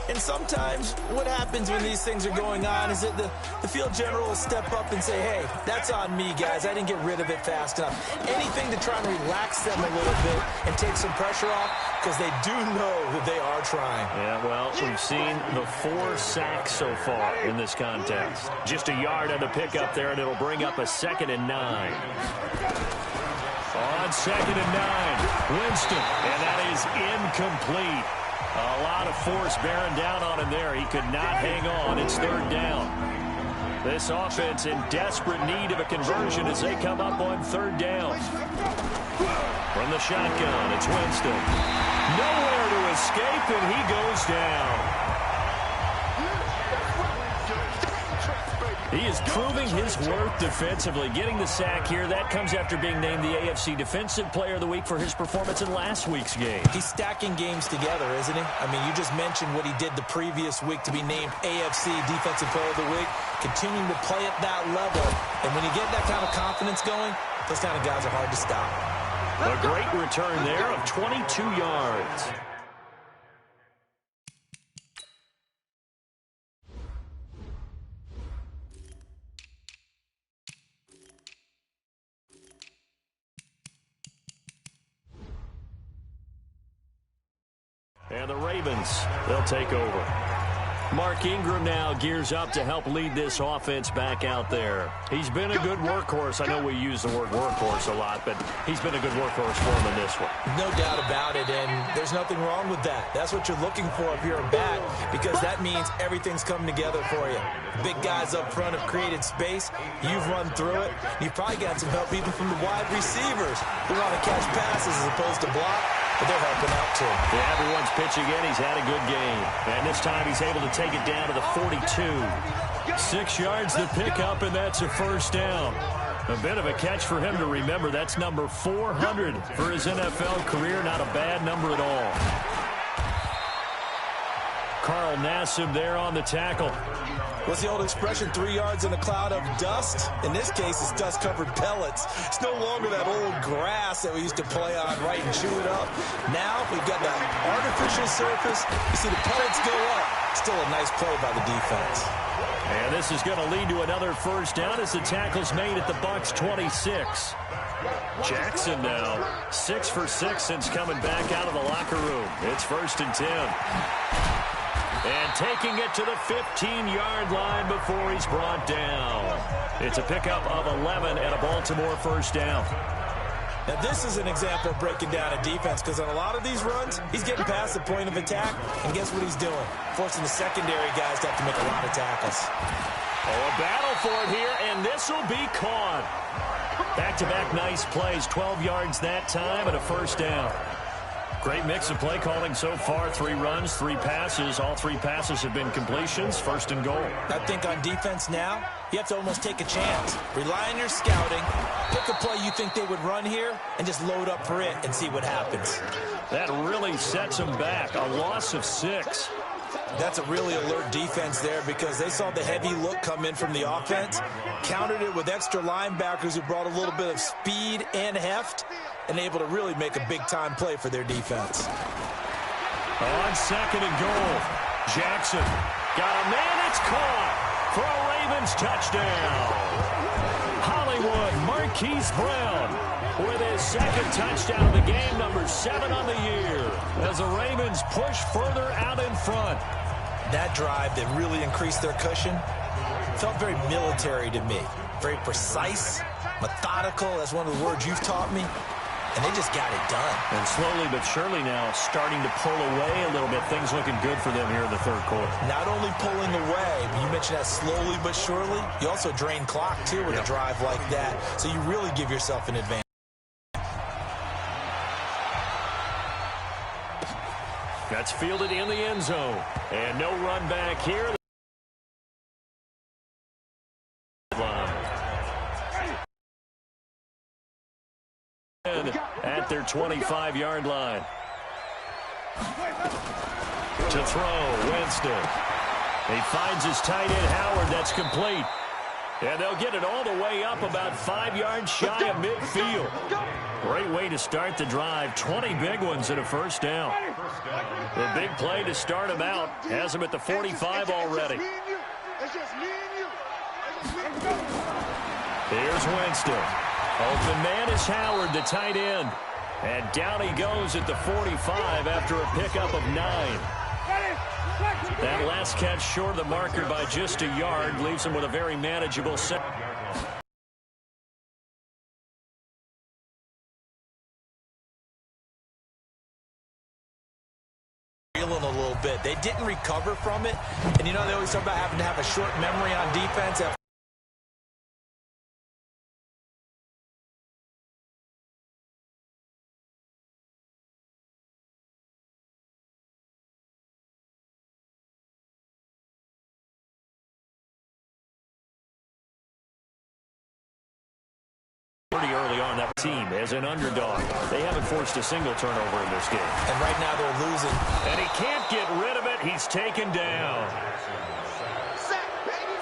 And sometimes what happens when these things are going on is that the field general will step up and say, hey, that's on me, guys. I didn't get rid of it fast enough. Anything to try and relax them a little bit and take some pressure off, because they do know that they are trying. Yeah, well, we've seen the 4 sacks so far in this contest. Just a yard on the pickup there, and it'll bring up a 2nd and 9. On 2nd and 9, Winston, and that is incomplete. A lot of force bearing down on him there. He could not hang on. It's 3rd down. This offense in desperate need of a conversion as they come up on 3rd down. From the shotgun, it's Winston. Nowhere to escape, and he goes down. He is proving his worth defensively, getting the sack here. That comes after being named the AFC Defensive Player of the Week for his performance in last week's game. He's stacking games together, isn't he? I mean, you just mentioned what he did the previous week to be named AFC Defensive Player of the Week, continuing to play at that level. And when you get that kind of confidence going, those kind of guys are hard to stop. A great return there of 22 yards. And the Ravens, they'll take over. Mark Ingram now gears up to help lead this offense back out there. He's been a good workhorse. I know we use the word workhorse a lot, but he's been a good workhorse for him in this one. No doubt about it, and there's nothing wrong with that. That's what you're looking for if you're a back, because that means everything's coming together for you. Big guys up front have created space. You've run through it. You've probably got some help even from the wide receivers who want to catch passes as opposed to block. But they're helping out, too. Yeah, everyone's pitching in. He's had a good game. And this time he's able to take it down to the 42. 6 yards to pick up, and that's a 1st down. A bit of a catch for him to remember. That's number 400 for his NFL career. Not a bad number at all. Carl Nassib there on the tackle. What's the old expression, 3 yards in a cloud of dust? In this case, it's dust-covered pellets. It's no longer that old grass that we used to play on, right, and chew it up. Now we've got that artificial surface. You see the pellets go up. Still a nice play by the defense. And this is going to lead to another 1st down as the tackle's made at the Bucs 26. Jackson now 6 for 6 since coming back out of the locker room. It's 1st and 10. And taking it to the 15-yard line before he's brought down. It's a pickup of 11 and a Baltimore 1st down. Now, this is an example of breaking down a defense, because on a lot of these runs, he's getting past the point of attack, and guess what he's doing? Forcing the secondary guys to have to make a lot of tackles. Oh, a battle for it here, and this will be caught. Back-to-back nice plays, 12 yards that time, and a 1st down. Great mix of play calling so far. 3 runs, 3 passes. All 3 passes have been completions. 1st and goal. I think on defense now, you have to almost take a chance. Rely on your scouting. Pick a play you think they would run here and just load up for it and see what happens. That really sets them back. A loss of 6. That's a really alert defense there, because they saw the heavy look come in from the offense, countered it with extra linebackers who brought a little bit of speed and heft, and able to really make a big-time play for their defense. On 2nd and goal, Jackson got a man. It's caught for a Ravens touchdown. Hollywood Marquise Brown with his 2nd touchdown of the game, number 7 on the year, as the Ravens push further out in front. That drive that really increased their cushion felt very military to me. Very precise, methodical. That's one of the words you've taught me. and they just got it done. And slowly but surely now starting to pull away a little bit. Things looking good for them here in the third quarter. Not only pulling away, but you mentioned that slowly but surely. You also drain clock, too, with a drive like that. So you really give yourself an advantage. That's fielded in the end zone. And no run back here. At their 25-yard line. To throw, Winston. He finds his tight end, Howard. That's complete. And they'll get it all the way up about 5 yards shy of midfield. Great way to start the drive. 20 big ones and a first down. The big play to start him out has him at the 45 already. Here's Winston. Open man is Howard, the tight end. And down he goes at the 45 after a pickup of 9. That last catch short of the marker by just a yard leaves him with a very manageable set. A little bit. They didn't recover from it. And you know, they always talk about having to have a short memory on defense. Pretty early on, that team as an underdog. They haven't forced a single turnover in this game. And right now they're losing. And he can't get rid of it. He's taken down.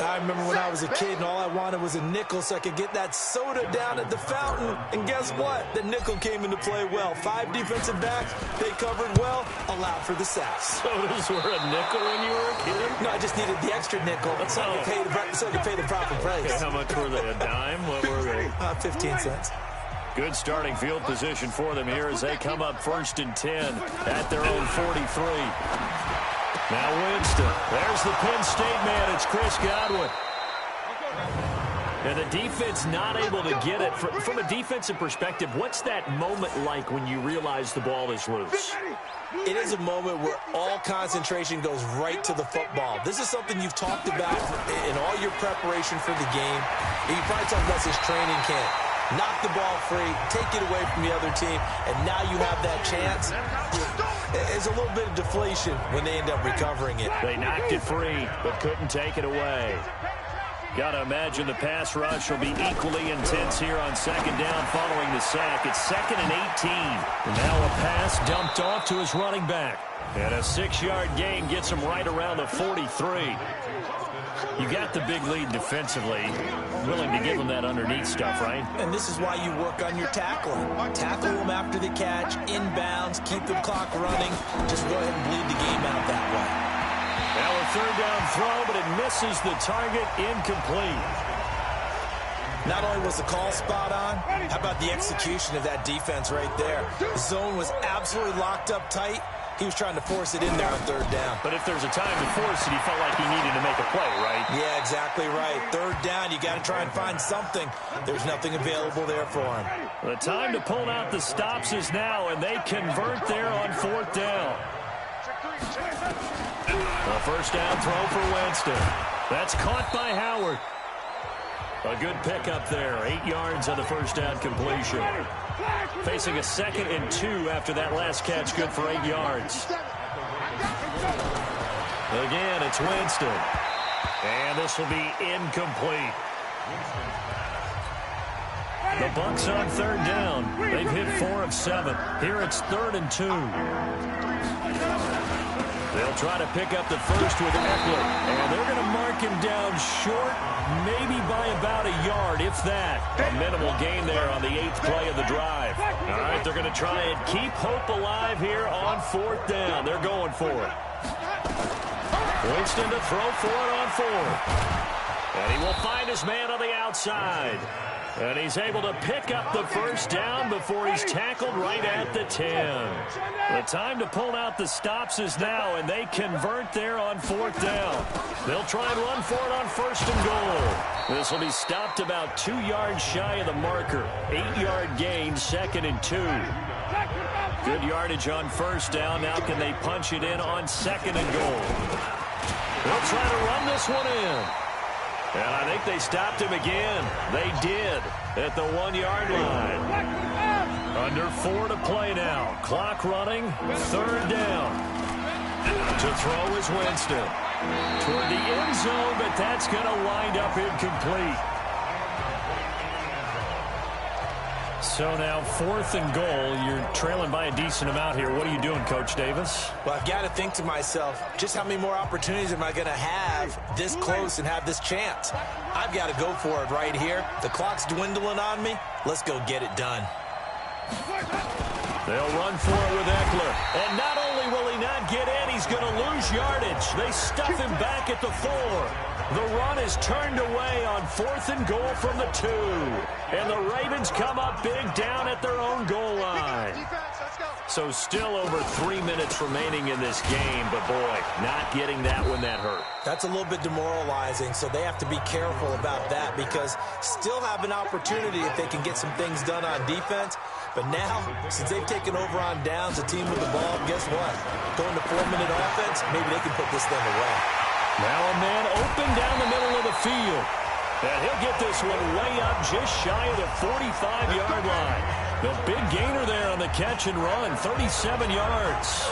I remember when I was a kid and all I wanted was a nickel so I could get that soda down at the fountain. And guess what? The nickel came into play well. 5 defensive backs. They covered well. Allowed for the sacks. Sodas were a nickel when you were a kid? No, I just needed the extra nickel so I could pay the proper price. Okay, how much were they? A dime? What were they? 15 cents. Good starting field position for them here as they come up 1st and 10 at their own 43. Now Winston. There's the Penn State man. It's Chris Godwin. And the defense not able to get it. From a defensive perspective, what's that moment like when you realize the ball is loose? It is a moment where all concentration goes right to the football. This is something you've talked about in all your preparation for the game. You probably talked about this training camp. Knock the ball free, take it away from the other team, and now you have that chance. It's a little bit of deflation when they end up recovering it. They knocked it free, but couldn't take it away. Got to imagine the pass rush will be equally intense here on 2nd down following the sack. It's 2nd and 18. And now a pass dumped off to his running back. And a 6-yard gain gets him right around the 43. You got the big lead defensively, willing to give them that underneath stuff, right? And this is why you work on your tackling. Tackle them after the catch, inbounds, keep the clock running. Just go ahead and bleed the game out that way. Now a 3rd down throw, but it misses the target, incomplete. Not only was the call spot on, how about the execution of that defense right there? The zone was absolutely locked up tight. He was trying to force it in there on 3rd down. But if there's a time to force it, he felt like he needed to make a play, right? Yeah, exactly right. 3rd down, you got to try and find something. There's nothing available there for him. The time to pull out the stops is now, and they convert there on 4th down. A 1st down throw for Winston. That's caught by Howard. A good pickup there. 8 yards on the 1st down completion. Facing a 2nd and 2 after that last catch, good for 8 yards. Again, it's Winston. And this will be incomplete. The Bucs on 3rd down. They've hit 4 of 7. Here it's 3rd and 2. They'll try to pick up the first with Eckler. And they're going to mark him down short, maybe by about a yard, if that. A minimal gain there on the 8th play of the drive. All right, they're going to try and keep hope alive here on 4th down. They're going for it. Winston to throw for it on 4th. And he will find his man on the outside. And he's able to pick up the first down before he's tackled right at the 10. The time to pull out the stops is now, and they convert there on 4th down. They'll try and run for it on 1st and goal. This will be stopped about 2 yards shy of the marker. 8-yard gain, 2nd and 2. Good yardage on first down. Now can they punch it in on 2nd and goal? They'll try to run this one in. And I think they stopped him again. They did at the 1-yard line. Under 4 to play now. Clock running. 3rd down. To throw is Winston. Toward the end zone, but that's going to wind up incomplete. So now 4th and goal. You're trailing by a decent amount here. What are you doing, Coach Davis? Well, I've got to think to myself, just how many more opportunities am I going to have this close and have this chance? I've got to go for it right here. The clock's dwindling on me. Let's go get it done. They'll run for it with Eckler. And not only will he not get in, he's going to lose yardage. They stuff him back at the 4. The run is turned away on 4th and goal from the 2. And the Ravens come up big down at their own goal line. So still over 3 minutes remaining in this game, but boy, not getting that one that hurt. That's a little bit demoralizing, so they have to be careful about that because still have an opportunity if they can get some things done on defense. But now, since they've taken over on downs, a team with the ball, guess what? Going to 4-minute offense, maybe they can put this thing away. Now a man open down the middle of the field. And he'll get this one way up just shy of the 45-yard line. The big gainer there on the catch and run, 37 yards.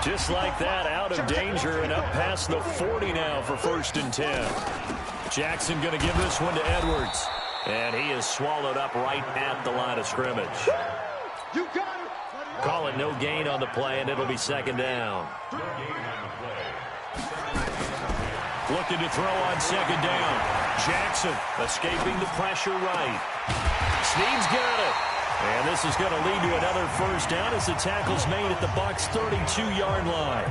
Just like that, out of danger and up past the 40 now for 1st and 10. Jackson going to give this one to Edwards. And he is swallowed up right at the line of scrimmage. Call it no gain on the play, and it'll be 2nd down. Looking to throw on 2nd down. Jackson escaping the pressure right. Snead's got it. And this is going to lead to another 1st down as the tackle's made at the Bucs' 32-yard line.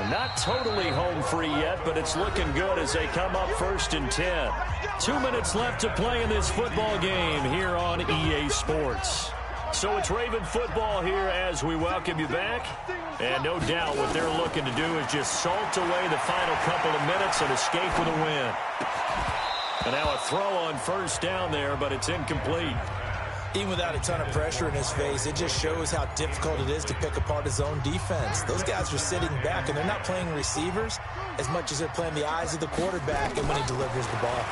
Not totally home free yet, but it's looking good as they come up 1st and 10. 2 minutes left to play in this football game here on EA Sports. So it's Raven football here as we welcome you back. And no doubt what they're looking to do is just salt away the final couple of minutes and escape with a win. And now a throw on 1st down there, but it's incomplete. Even without a ton of pressure in his face, it just shows how difficult it is to pick apart his own defense. Those guys are sitting back, and they're not playing receivers as much as they're playing the eyes of the quarterback and when he delivers the ball.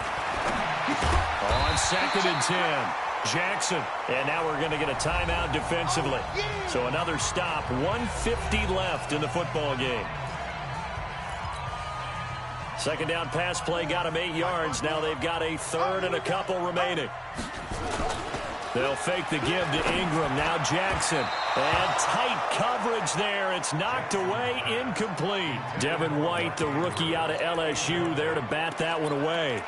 On 2nd and 10, Jackson. And now we're going to get a timeout defensively. So another stop, 1:50 left in the football game. 2nd down pass play got him 8 yards. Now they've got a 3rd and a couple remaining. They'll fake the give to Ingram. Now Jackson. And tight coverage there. It's knocked away, incomplete. Devin White, the rookie out of LSU, there to bat that one away.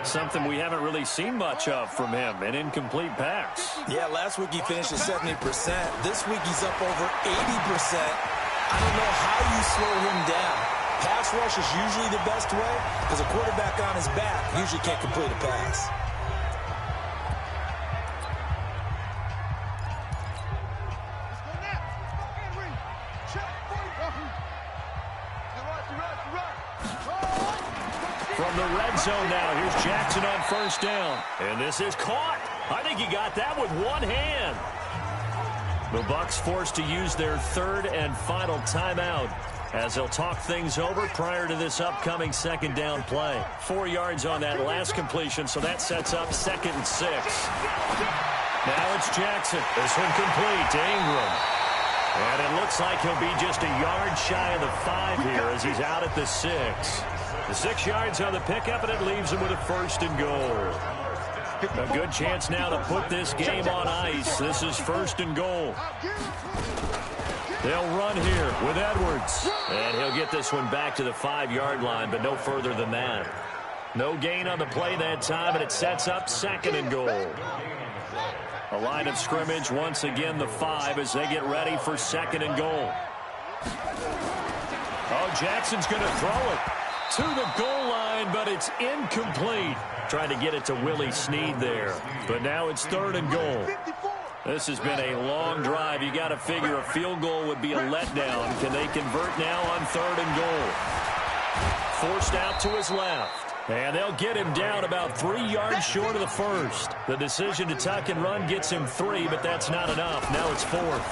Something we haven't really seen much of from him, an incomplete pass. Yeah, last week he finished at 70%. This week he's up over 80%. I don't know how you slow him down. Pass rush is usually the best way because a quarterback on his back usually can't complete a pass. From the red zone now, here's Jackson on 1st down. And this is caught. I think he got that with one hand. The Bucs forced to use their 3rd and final timeout as they'll talk things over prior to this upcoming 2nd down play. 4 yards on that last completion, so that sets up 2nd and 6. Now it's Jackson. This one complete to Ingram. And it looks like he'll be just a yard shy of the 5 here as he's out at the 6. The 6 yards on the pickup, and it leaves him with a 1st and goal. A good chance now to put this game on ice. This is 1st and goal. They'll run here with Edwards. And he'll get this one back to the 5-yard line, but no further than that. No gain on the play that time, and it sets up 2nd and goal. A line of scrimmage, once again the 5 as they get ready for 2nd and goal. Oh, Jackson's going to throw it to the goal line, but it's incomplete. Trying to get it to Willie Snead there. But now it's 3rd and goal. This has been a long drive. You got to figure a field goal would be a letdown. Can they convert now on 3rd and goal? forced out to his left. And they'll get him down about 3 yards short of the first. The decision to tuck and run gets him 3, but that's not enough. Now it's 4th.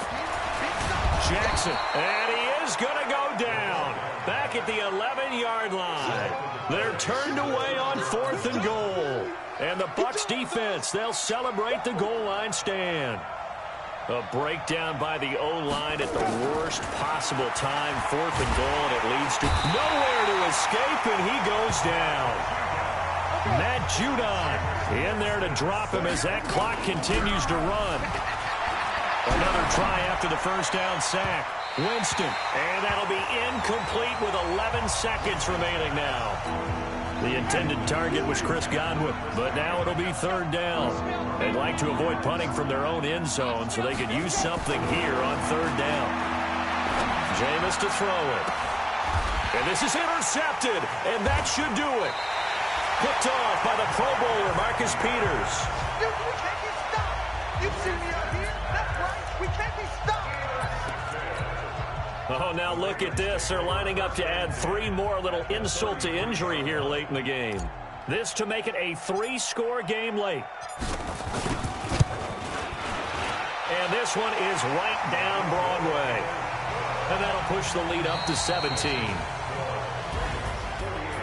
Jackson, and he is going to go down. Back at the 11-yard line. They're turned away on 4th and goal. And the Bucs defense, they'll celebrate the goal line stand. A breakdown by the O-line at the worst possible time. 4th and goal, and it leads to nowhere to escape, and he goes down. Matt Judon in there to drop him as that clock continues to run. Another try after the first down sack. Winston, and that'll be incomplete with 11 seconds remaining now. The intended target was Chris Godwin, but now it'll be 3rd down. They'd like to avoid punting from their own end zone so they could use something here on 3rd down. Jameis to throw it. And this is intercepted, and that should do it. Picked off by the Pro Bowler, Marcus Peters. Dude, we can't be stopped. You've seen me out here. That's right. We can't be stopped. Oh, now look at this. They're lining up to add 3 more, little insult to injury here late in the game. This to make it a 3-score game late. And this one is right down Broadway. And that'll push the lead up to 17.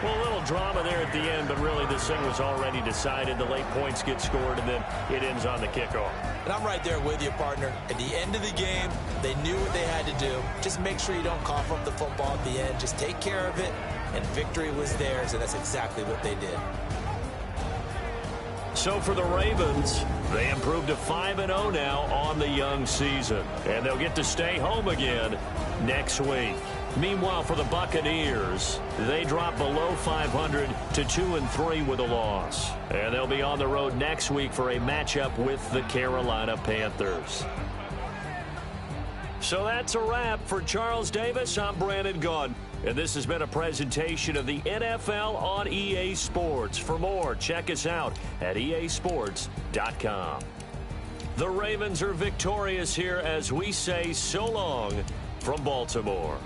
Well, a little drama there at the end, but really this thing was already decided. The late points get scored, and then it ends on the kickoff. And I'm right there with you, partner. At the end of the game, they knew what they had to do. Just make sure you don't cough up the football at the end. Just take care of it, and victory was theirs, and that's exactly what they did. So for the Ravens, they improved to 5-0 now on the young season. And they'll get to stay home again next week. Meanwhile, for the Buccaneers, they drop below 500 to 2-3 with a loss. And they'll be on the road next week for a matchup with the Carolina Panthers. So that's a wrap. For Charles Davis, I'm Brandon Gaudin. And this has been a presentation of the NFL on EA Sports. For more, check us out at easports.com. The Ravens are victorious here as we say so long from Baltimore.